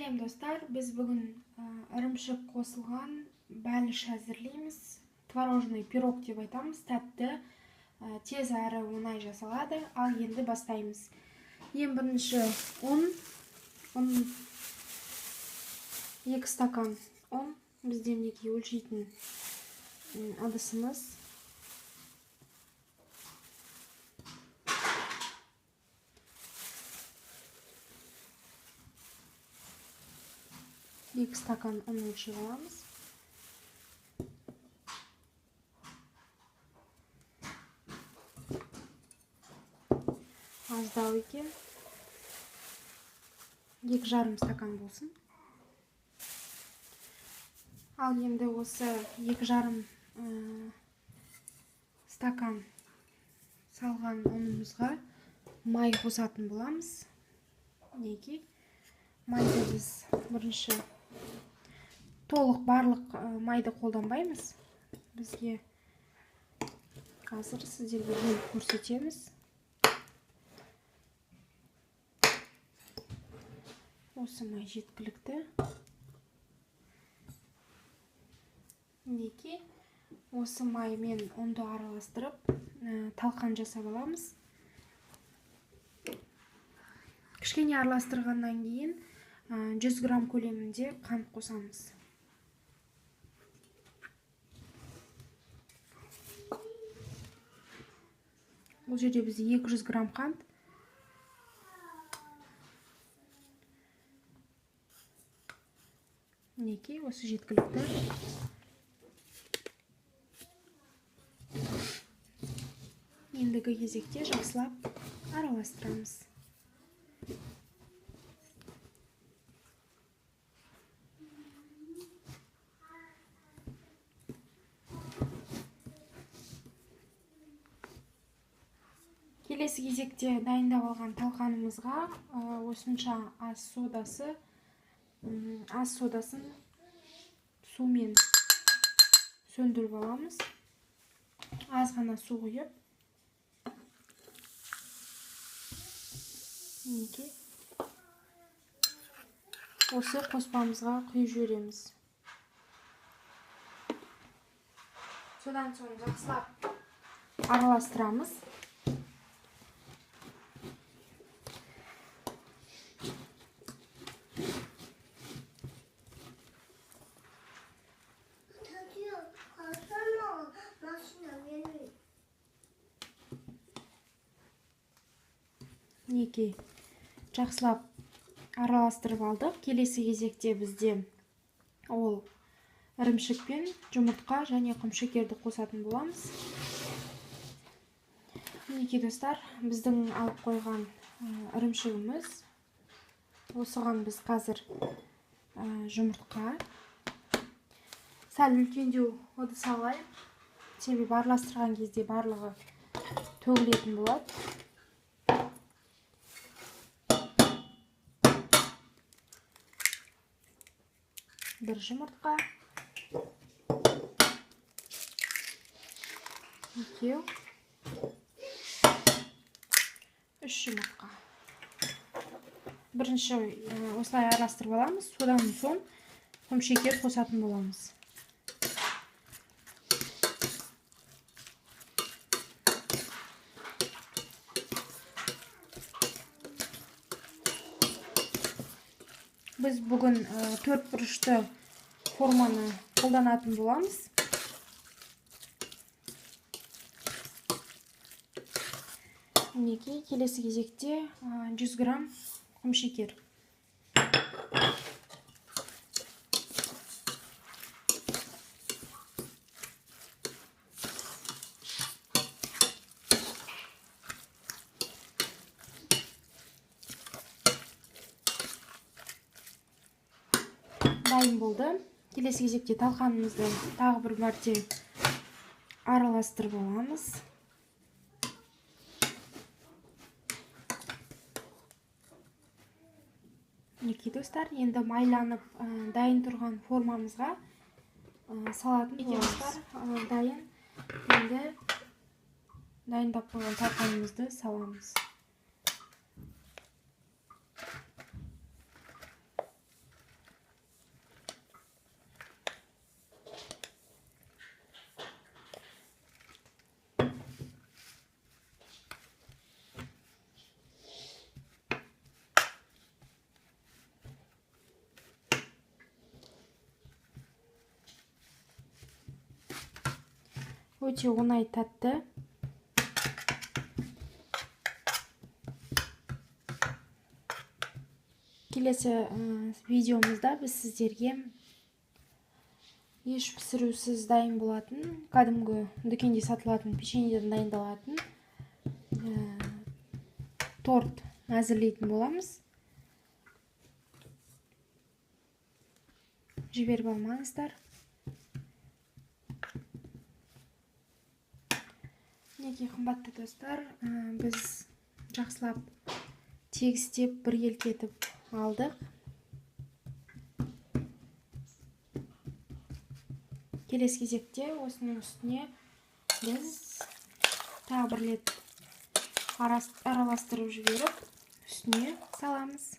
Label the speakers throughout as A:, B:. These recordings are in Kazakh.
A: Сәлем достар, біз бүгін ірімшік қосылған бәліш әзірлейміз. Творожный пирог деп айтамыз, тәтті, тез әрі оңай жасалады. Ал енді бастаймыз. Ең бірінші ұн 2 стакан ұн, бізде мінекей өлшейтін ыдысымыз. Екі стакан ұн өлшеп аламыз. Аздау екен. 2,5 стакан болсын. Ал енді осы 2,5 стакан салған ұнымызға май қосатын боламыз. Неге? Майды біз бірінші толық барлық майды қолданбаймыз. Бізге қазір сіздерге бөліп көрсетеміз. Осы май жеткілікті. Неге? Осы маймен ұнды араластырып, талқан жасап аламыз. Кішкене араластырғаннан кейін 100 грамм көлемінде қант қосамыз. Бұл жерде бізде 200 грамм қант. Неге? Осы жеткілікті. Ендігі кезекте жақсылап араластырамыз. Келесі кезекте дайындап алған талқанымызға осынша ас содасын сумен сөндіріп аламыз. Аз ғана су құйып. Осы қоспамызға құйып жібереміз. Содан соң жақсылап араластырамыз. Неге жақсылап араластырып алдық. Келесі кезекте бізде ол ірімшікпен жұмыртқа және құмшекерді қосатын боламыз. Неге достар, біздің алып қойған ірімшігіміз. Осыған біз қазір жұмыртқа. Сәл үлкендеу ыдыс алайық. Себебі араластырған кезде барлығы төгілетін болады. Бір жұмыртқа, 2, 3 жұмыртқа. Бірінші осылай араластырып аламыз. Содан соң құмшекер қосатын боламыз. Біз бүгін 4 бұрышты форманы қолданатын боламыз. Неге? Келесі кезекте 100 грамм құмшекер. Дайын болды. Келесі кезекте талқанымызды тағы бір мәрте араластырып аламыз. Неге достар, енді майланып дайын тұрған формамызға салатын боламыз. Дайын. Енді дайындап қойған талқанымызды саламыз. Өте оңай, тәтті. Келесі видеомызда біз сіздерге еш пісірусіз дайын болатын, кәдімгі дүкенде сатылатын печеньеден дайындалатын торт әзірлейтін боламыз. Жіберіп алмаңыздар. Неге қымбатты достар, біз жақсылап тегістеп бір елкетіп алдық. Келесі кезекте осының үстіне біз тағы бір рет араластырып жіберіп, үстіне саламыз.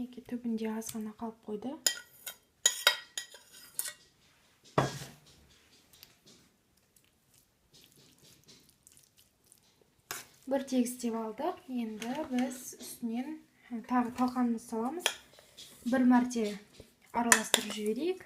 A: Неге түбінде аз ғана қалып қойды. Бір тегістеп алдық. Енді біз үстінен тағы талқанымызды саламыз. Бір мәрте араластырып жіберейік.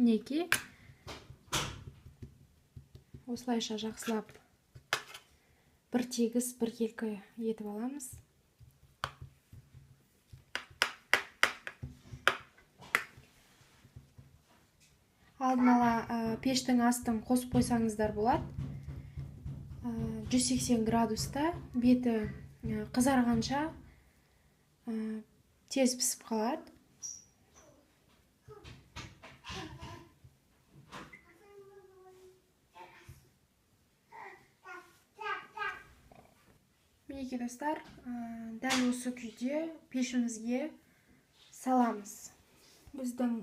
A: Неге осылайша жақсылап бір тегіс, бір келкі етіп аламыз. Алдын ала пештің астын қосып қойсаңыздар болады. 180 градуста беті қызарғанша тез пісіп қалады. Мінекей достар, дәл осы күйде пешімізге саламыз. Біздің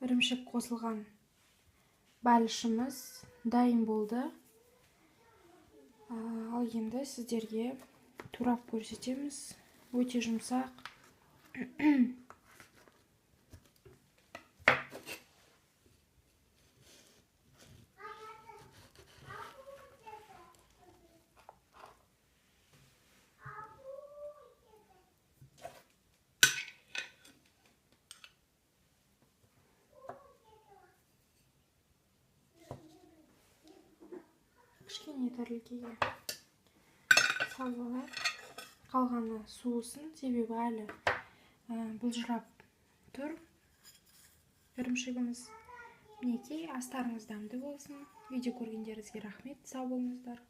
A: ірімшік қосылған бәлішіміз дайын болды. Ал енді сіздерге турап көрсетеміз. Өте жұмсақ. Кішкене тәрлікеге салып алайық. Қалғаны суысын, себебі әлі бұлжырап тұр ірімшігіміз. Мінекей, астарыңыз дәмді болсын. Видео көргендеріңізге рахмет. Сау болыңыздар.